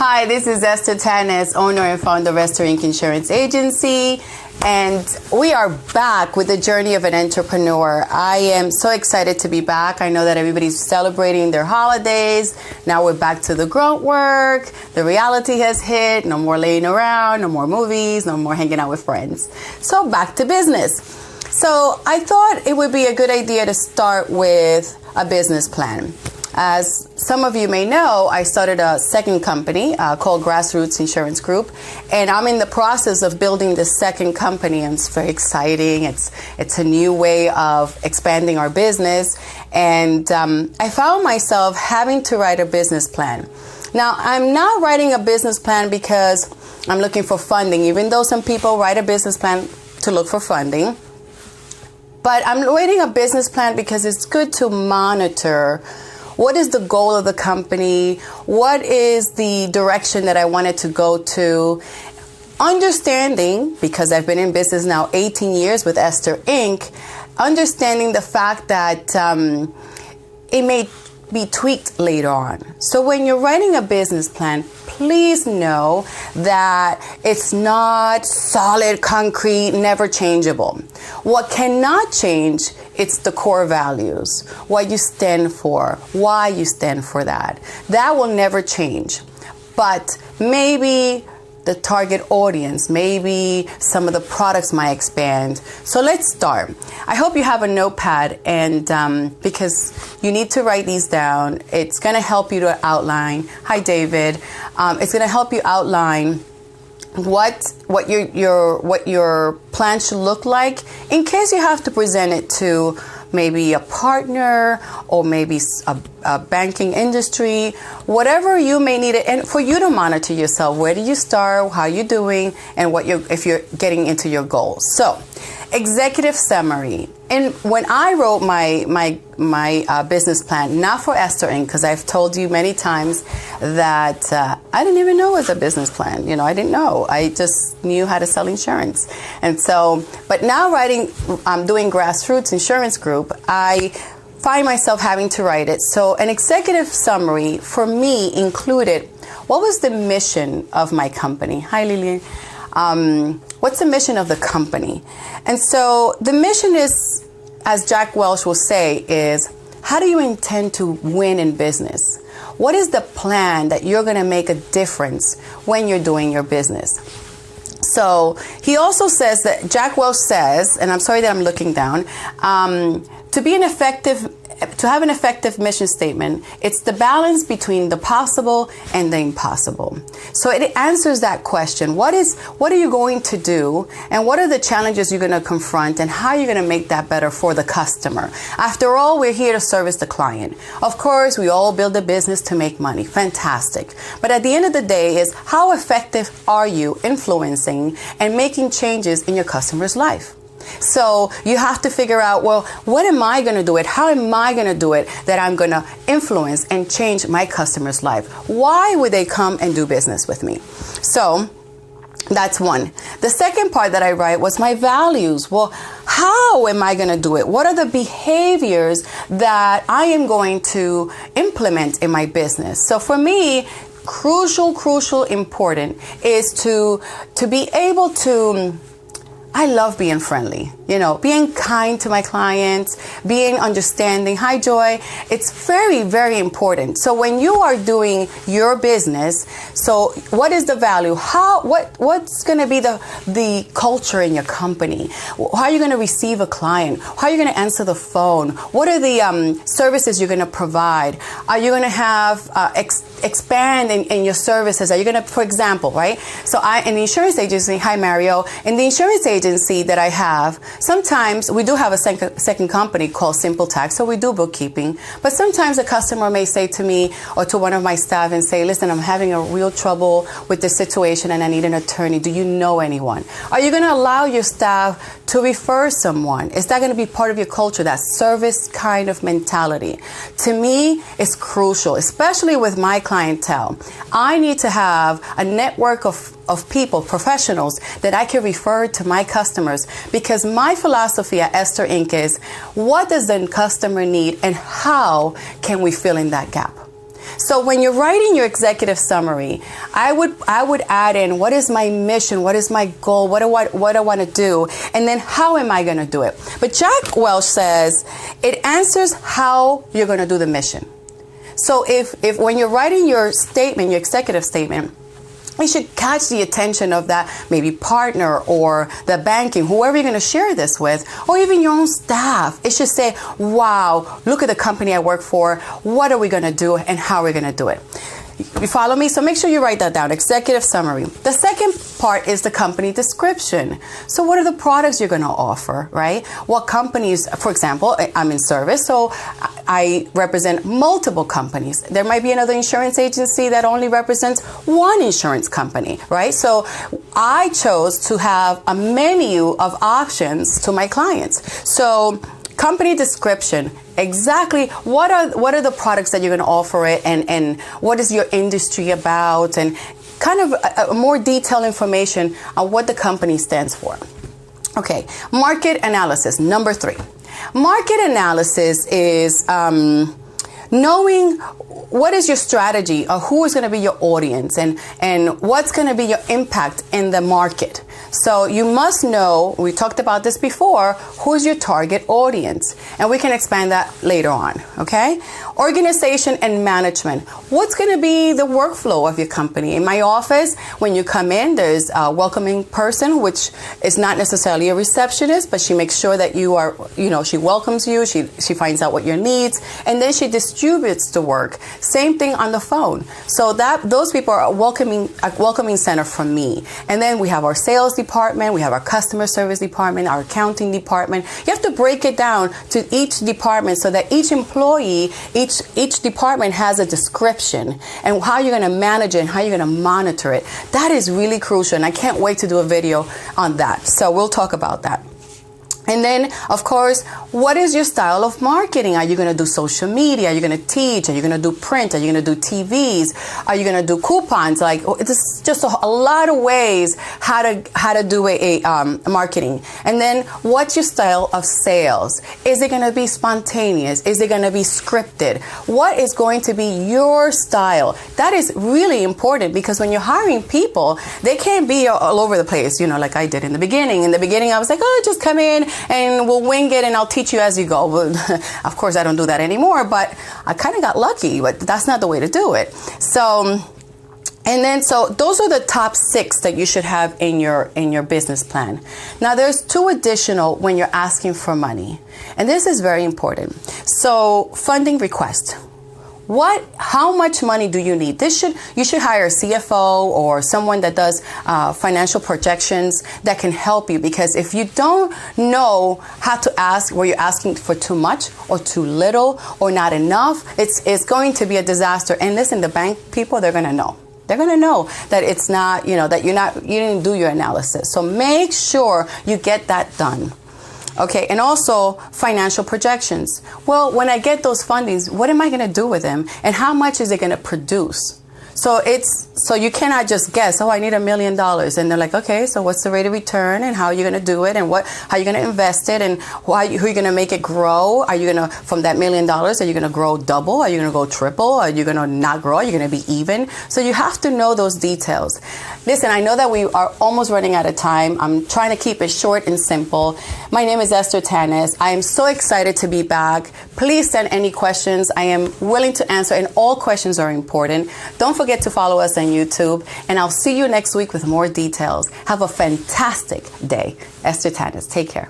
Hi, this is Esther Tanis, owner and founder of Esther Inc. Insurance Agency, and we are back with the journey of an entrepreneur. I am so excited to be back. I know that everybody's celebrating their holidays. Now we're back to the grunt work. The reality has hit. No more laying around, no more movies, no more hanging out with friends. So back to business. So I thought it would be a good idea to start with a business plan. As some of you may know, I started a second company called Grassroots Insurance Group, and I'm in the process of building the second company, and it's very exciting. It's a new way of expanding our business, and I found myself having to write a business plan. Now, I'm not writing a business plan because I'm looking for funding, even though some people write a business plan to look for funding. But I'm writing a business plan because it's good to monitor what is the goal of the company, what is the direction that I wanted to go to. Understanding, because I've been in business now 18 years with Esther Inc., understanding the fact that it may be tweaked later on. So when you're writing a business plan, please know that it's not solid, concrete, never changeable. What cannot change, it's the core values, what you stand for, why you stand for that. That will never change. But maybe the target audience, maybe some of the products might expand. So let's start. I hope you have a notepad, and because you need to write these down. It's going to help you to outline. Hi, David. It's going to help you outline what your plan should look like in case you have to present it to maybe a partner or maybe a banking industry, whatever you may need it, and for you to monitor yourself. Where do you start? How you doing? And if you're getting into your goals. So, executive summary. And when I wrote my business plan, not for Esther Inc., because I've told you many times that I didn't even know it was a business plan. I didn't know. I just knew how to sell insurance. And so, but now doing Grassroots Insurance Group, I find myself having to write it. So an executive summary for me included, what was the mission of my company? Hi, Lillian. What's the mission of the company? And so the mission is, as Jack Welch will say, is how do you intend to win in business? What is the plan that you're going to make a difference when you're doing your business? So he also says that Jack Welch says, and I'm sorry that I'm looking down, to have an effective mission statement, it's the balance between the possible and the impossible. So it answers that question. What are you going to do, and what are the challenges you're going to confront, and how you're going to make that better for the customer? After all, we're here to service the client. Of course, we all build a business to make money. Fantastic. But at the end of the day is, how effective are you influencing and making changes in your customer's life? So you have to figure out, well, what am I going to do it? How am I going to do it that I'm going to influence and change my customer's life? Why would they come and do business with me? So that's one. The second part that I write was my values. Well, how am I going to do it? What are the behaviors that I am going to implement in my business? So for me, crucial, important is to be able to, I love being friendly, being kind to my clients, being understanding. Hi, Joy. It's very, very important. So when you are doing your business, so what is the value? What's going to be the culture in your company? How are you going to receive a client? How are you going to answer the phone? What are the services you're going to provide? Are you going to have expand in your services? Are you going to, for example, right? So in the insurance agency, hi, Mario, in the insurance agency that I have, sometimes we do have a second company called Simple Tax, so we do bookkeeping. But sometimes a customer may say to me or to one of my staff and say, listen, I'm having a real trouble with this situation and I need an attorney. Do you know anyone? Are you going to allow your staff to refer someone? Is that going to be part of your culture, that service kind of mentality? To me, it's crucial, especially with my clientele. I need to have a network of people, professionals, that I can refer to my customers, because my philosophy at Esther Inc. is, what does the customer need and how can we fill in that gap? So when you're writing your executive summary, I would add in, what is my mission? What is my goal? What do I want to do? And then how am I going to do it? But Jack Welch says it answers how you're going to do the mission. So if when you're writing your statement, your executive statement, it should catch the attention of that maybe partner or the banking, whoever you're going to share this with, or even your own staff. It should say, wow, look at the company I work for. What are we going to do and how are we going to do it? You follow me? So make sure you write that down. Executive summary. The second part is the company description. So what are the products you're going to offer, right? What companies, for example, I'm in service, so I represent multiple companies. There might be another insurance agency that only represents one insurance company, right? So I chose to have a menu of options to my clients. So company description, exactly what are the products that you're going to offer it, and what is your industry about, and kind of a more detailed information on what the company stands for. Okay, market analysis, number 3. Market analysis is knowing what is your strategy, or who is going to be your audience, and what's going to be your impact in the market. So you must know, we talked about this before, who's your target audience. And we can expand that later on, okay? Organization and management. What's going to be the workflow of your company? In my office, when you come in, there's a welcoming person, which is not necessarily a receptionist, but she makes sure that you are, she welcomes you, she finds out what your needs, and then she distributes the work. Same thing on the phone. So those people are a welcoming center for me. And then we have our sales department, we have our customer service department, our accounting department. You have to break it down to each department so that each employee, each department has a description and how you're going to manage it and how you're going to monitor it. That is really crucial, and I can't wait to do a video on that. So we'll talk about that. And then, of course, what is your style of marketing? Are you going to do social media? Are you going to teach? Are you going to do print? Are you going to do TVs? Are you going to do coupons? Like, it's just a lot of ways how to do a marketing. And then, what's your style of sales? Is it going to be spontaneous? Is it going to be scripted? What is going to be your style? That is really important, because when you're hiring people, they can't be all over the place, like I did in the beginning. In the beginning, I was like, oh, just come in and we'll wing it and I'll teach you as you go. Well, of course, I don't do that anymore, but I kind of got lucky, but that's not the way to do it. So those are the top 6 that you should have in your business plan. Now, there's 2 additional when you're asking for money, and this is very important. So, funding request. How much money do you need? You should hire a CFO or someone that does financial projections that can help you, because if you don't know how to ask, where you're asking for too much or too little or not enough, it's going to be a disaster. And listen, the bank people, they're going to know. They're going to know that it's not, that you didn't do your analysis. So make sure you get that done. Okay, and also financial projections. Well, when I get those fundings, what am I going to do with them? And how much is it going to produce? So you cannot just guess, I need $1 million. And they're like, okay, so what's the rate of return, and how are you going to do it, and how are you going to invest it, and who are you going to make it grow? Are you going to, from that $1 million, are you going to grow double? Are you going to go triple? Are you going to not grow? Are you going to be even? So you have to know those details. Listen, I know that we are almost running out of time. I'm trying to keep it short and simple. My name is Esther Tanis. I am so excited to be back. Please send any questions. I am willing to answer, and all questions are important. Don't forget to follow us on YouTube, and I'll see you next week with more details. Have a fantastic day. Esther Tanis, take care.